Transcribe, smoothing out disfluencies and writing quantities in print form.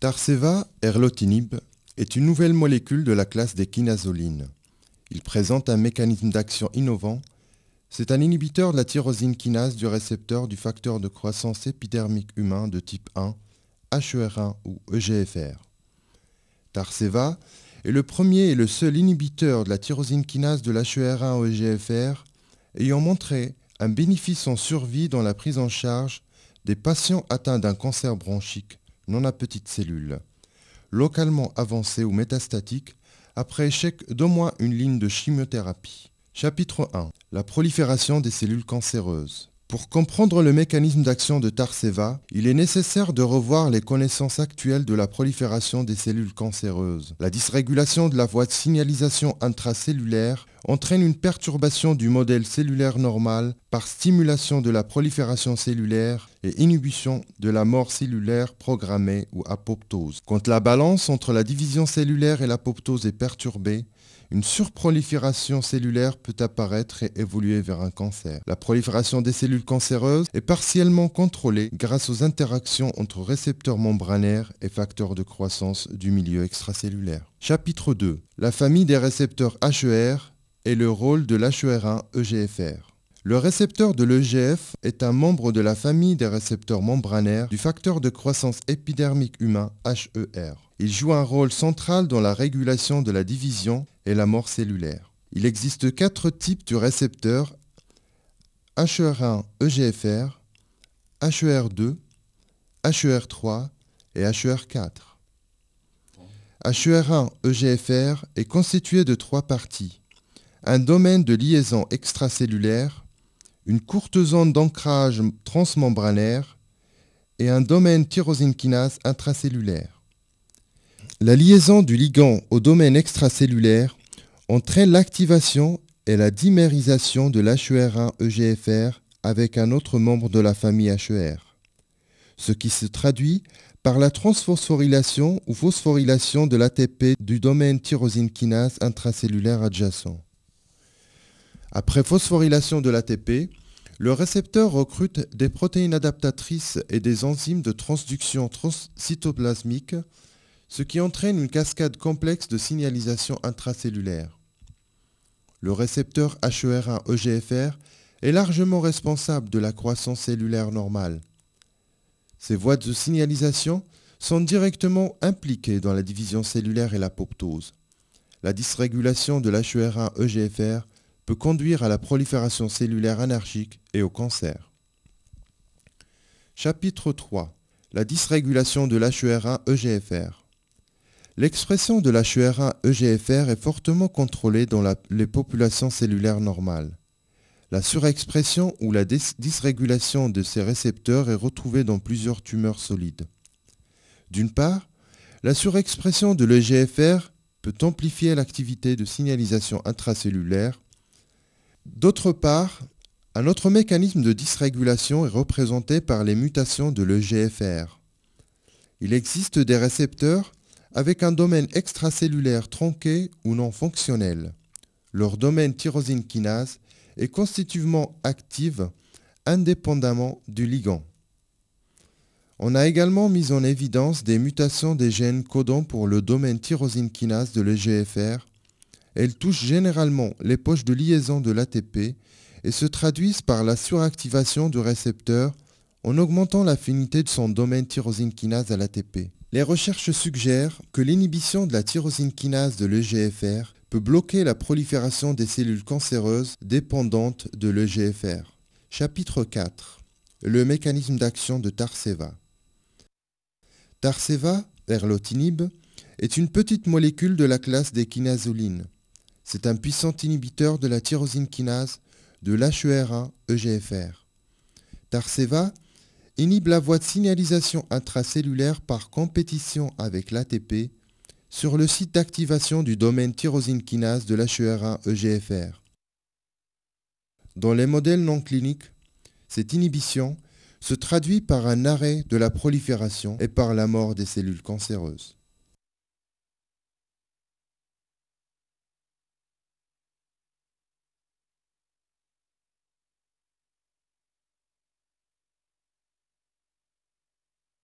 Tarceva erlotinib est une nouvelle molécule de la classe des kinazolines. Il présente un mécanisme d'action innovant. C'est un inhibiteur de la tyrosine kinase du récepteur du facteur de croissance épidermique humain de type 1, HER1 ou EGFR. Tarceva est le premier et le seul inhibiteur de la tyrosine kinase de l'HER1 EGFR ayant montré un bénéfice en survie dans la prise en charge des patients atteints d'un cancer bronchique non à petites cellules, localement avancé ou métastatique, après échec d'au moins une ligne de chimiothérapie. Chapitre 1. La prolifération des cellules cancéreuses. Pour comprendre le mécanisme d'action de Tarceva, il est nécessaire de revoir les connaissances actuelles de la prolifération des cellules cancéreuses. La dysrégulation de la voie de signalisation intracellulaire entraîne une perturbation du modèle cellulaire normal par stimulation de la prolifération cellulaire et inhibition de la mort cellulaire programmée ou apoptose. Quand la balance entre la division cellulaire et l'apoptose est perturbée, une surprolifération cellulaire peut apparaître et évoluer vers un cancer. La prolifération des cellules cancéreuses est partiellement contrôlée grâce aux interactions entre récepteurs membranaires et facteurs de croissance du milieu extracellulaire. Chapitre 2. La famille des récepteurs HER et le rôle de l'HER1 EGFR. Le récepteur de l'EGF est un membre de la famille des récepteurs membranaires du facteur de croissance épidermique humain HER. Il joue un rôle central dans la régulation de la division et la mort cellulaire. Il existe 4 types de récepteurs: HER1 EGFR, HER2, HER3 et HER4. HER1 EGFR est constitué de 3 parties: un domaine de liaison extracellulaire, une courte zone d'ancrage transmembranaire et un domaine tyrosine kinase intracellulaire. La liaison du ligand au domaine extracellulaire entraîne l'activation et la dimérisation de l'HER1 EGFR avec un autre membre de la famille HER, ce qui se traduit par la transphosphorylation ou phosphorylation de l'ATP du domaine tyrosine kinase intracellulaire adjacent. Après phosphorylation de l'ATP, le récepteur recrute des protéines adaptatrices et des enzymes de transduction cytoplasmique, ce qui entraîne une cascade complexe de signalisation intracellulaire. Le récepteur HER1 EGFR est largement responsable de la croissance cellulaire normale. Ces voies de signalisation sont directement impliquées dans la division cellulaire et l'apoptose. La dysrégulation de l'HER1 EGFR peut conduire à la prolifération cellulaire anarchique et au cancer. Chapitre 3. La dysrégulation de l'HER1 EGFR. L'expression de l'HER1 EGFR est fortement contrôlée dans les populations cellulaires normales. La surexpression ou la dysrégulation de ces récepteurs est retrouvée dans plusieurs tumeurs solides. D'une part, la surexpression de l'EGFR peut amplifier l'activité de signalisation intracellulaire. D'autre part, un autre mécanisme de dysrégulation est représenté par les mutations de l'EGFR. Il existe des récepteurs avec un domaine extracellulaire tronqué ou non fonctionnel. Leur domaine tyrosine kinase est constitutivement active indépendamment du ligand. On a également mis en évidence des mutations des gènes codant pour le domaine tyrosine kinase de l'EGFR. Elles touchent généralement les poches de liaison de l'ATP et se traduisent par la suractivation du récepteur en augmentant l'affinité de son domaine tyrosine kinase à l'ATP. Les recherches suggèrent que l'inhibition de la tyrosine kinase de l'EGFR peut bloquer la prolifération des cellules cancéreuses dépendantes de l'EGFR. Chapitre 4. Le mécanisme d'action de Tarceva. Tarceva, erlotinib, est une petite molécule de la classe des kinazolines. C'est un puissant inhibiteur de la tyrosine kinase de l'HER1 EGFR. Tarceva inhibe la voie de signalisation intracellulaire par compétition avec l'ATP sur le site d'activation du domaine tyrosine kinase de l'HER1 EGFR. Dans les modèles non cliniques, cette inhibition se traduit par un arrêt de la prolifération et par la mort des cellules cancéreuses.